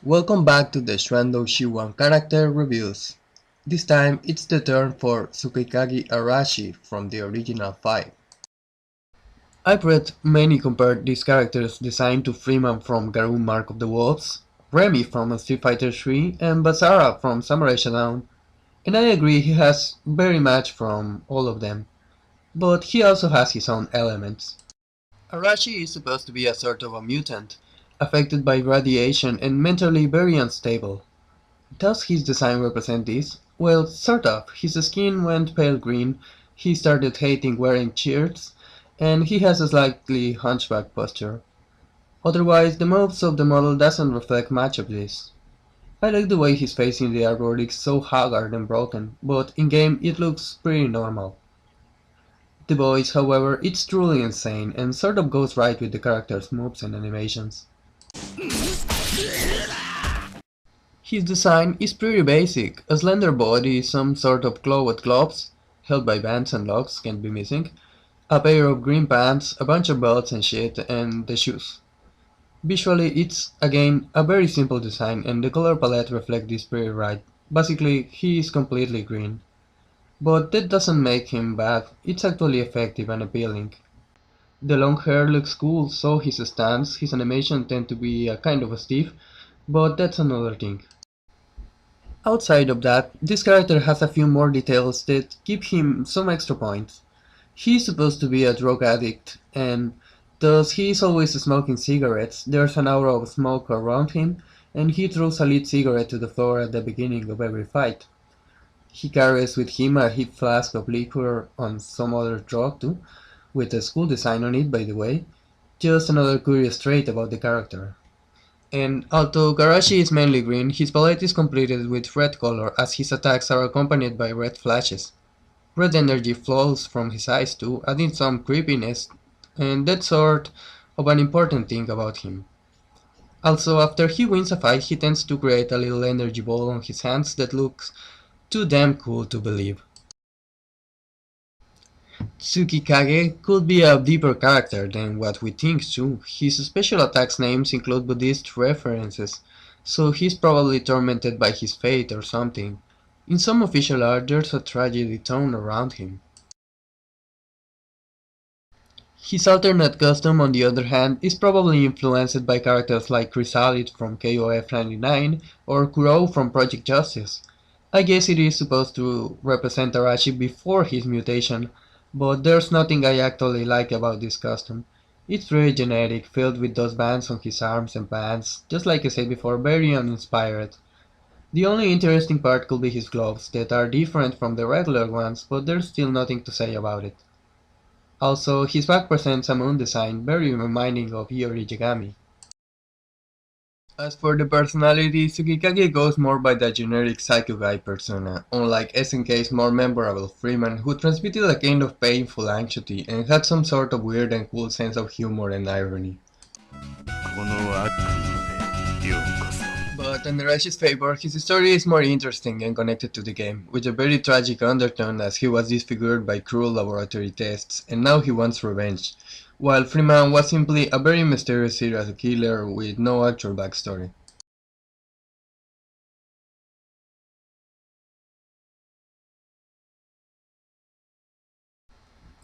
Welcome back to the Xuan character reviews. This time it's the turn for Tsukikage Arashi from the original 5. I've read many compared these characters designed to Freeman from Garou Mark of the Wolves, Remy from Street Fighter 3 and Basara from Samurai Shodown, and I agree he has very much from all of them, but he also has his own elements. Arashi is supposed to be a sort of a mutant, affected by radiation and mentally very unstable. Does his design represent this? Well, sort of. His skin went pale green, he started hating wearing shirts, and he has a slightly hunchback posture. Otherwise, the moves of the model doesn't reflect much of this. I like the way his face in the artwork is so haggard and broken, but in-game it looks pretty normal. The voice, however, it's truly insane and sort of goes right with the character's moves and animations. His design is pretty basic: a slender body, some sort of clawed gloves, held by bands and locks can't be missing, a pair of green pants, a bunch of belts and shit, and the shoes. Visually it's, again, a very simple design and the color palette reflects this pretty right. Basically, he is completely green. But that doesn't make him bad, it's actually effective and appealing. The long hair looks cool, so his stance, his animation tend to be a kind of stiff, but that's another thing. Outside of that, this character has a few more details that give him some extra points. He's supposed to be a drug addict, and thus he is always smoking cigarettes. There's an aura of smoke around him, and he throws a lit cigarette to the floor at the beginning of every fight. He carries with him a hip flask of liquor on some other drug too, with a school design on it by the way. Just another curious trait about the character. And although Garashi is mainly green, his palette is completed with red color as his attacks are accompanied by red flashes. Red energy flows from his eyes too, adding some creepiness, and that's sort of an important thing about him. Also, after he wins a fight, he tends to create a little energy ball on his hands that looks too damn cool to believe. Tsukikage could be a deeper character than what we think too. His special attacks names include Buddhist references, so he's probably tormented by his fate or something. In some official art there's a tragedy tone around him. His alternate costume, on the other hand, is probably influenced by characters like Chrysalis from KOF 99 or Kuro from Project Justice. I guess it is supposed to represent Arashi before his mutation, but there's nothing I actually like about this costume. It's very generic, filled with those bands on his arms and pants, just like I said before, very uninspired. The only interesting part could be his gloves, that are different from the regular ones, but there's still nothing to say about it. Also, his back presents a moon design, very reminding of Iori Yagami. As for the personality, Tsukikage goes more by the generic psycho guy persona, unlike SNK's more memorable Freeman, who transmitted a kind of painful anxiety and had some sort of weird and cool sense of humor and irony. But in Arashi's favor, his story is more interesting and connected to the game, with a very tragic undertone as he was disfigured by cruel laboratory tests, and now he wants revenge, while Freeman was simply a very mysterious serial killer with no actual backstory.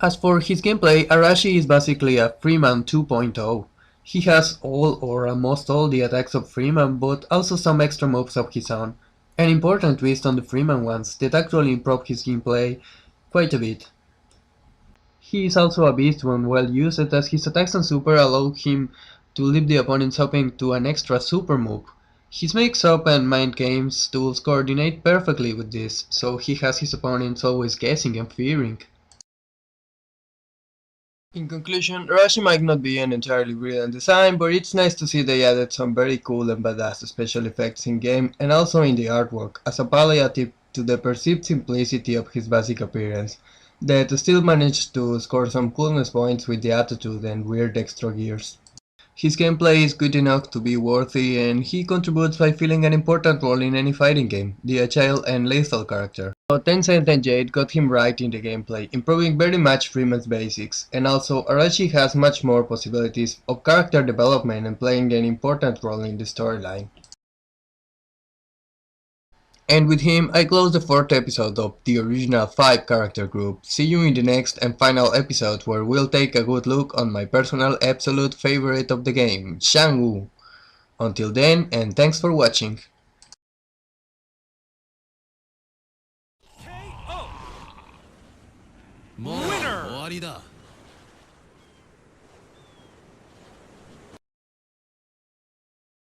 As for his gameplay, Arashi is basically a Freeman 2.0. He has all or almost all the attacks of Freeman, but also some extra moves of his own. An important twist on the Freeman ones that actually improve his gameplay quite a bit. He is also a beast when well used, as his attacks on super allow him to leave the opponents open to an extra super move. His mix-up and mind games tools coordinate perfectly with this, so he has his opponents always guessing and fearing. In conclusion, Arashi might not be an entirely brilliant design, but it's nice to see they added some very cool and badass special effects in-game and also in the artwork, as a palliative to the perceived simplicity of his basic appearance, that still managed to score some coolness points with the attitude and weird extra gears. His gameplay is good enough to be worthy, and he contributes by filling an important role in any fighting game, the agile and lethal character. So Tencent and Jade got him right in the gameplay, improving very much Freeman's basics, and also Arashi has much more possibilities of character development and playing an important role in the storyline. And with him, I close the 4th episode of the original 5 character group. See you in the next and final episode where we'll take a good look on my personal absolute favorite of the game, Shang-Wu. Until then, and thanks for watching. Winner!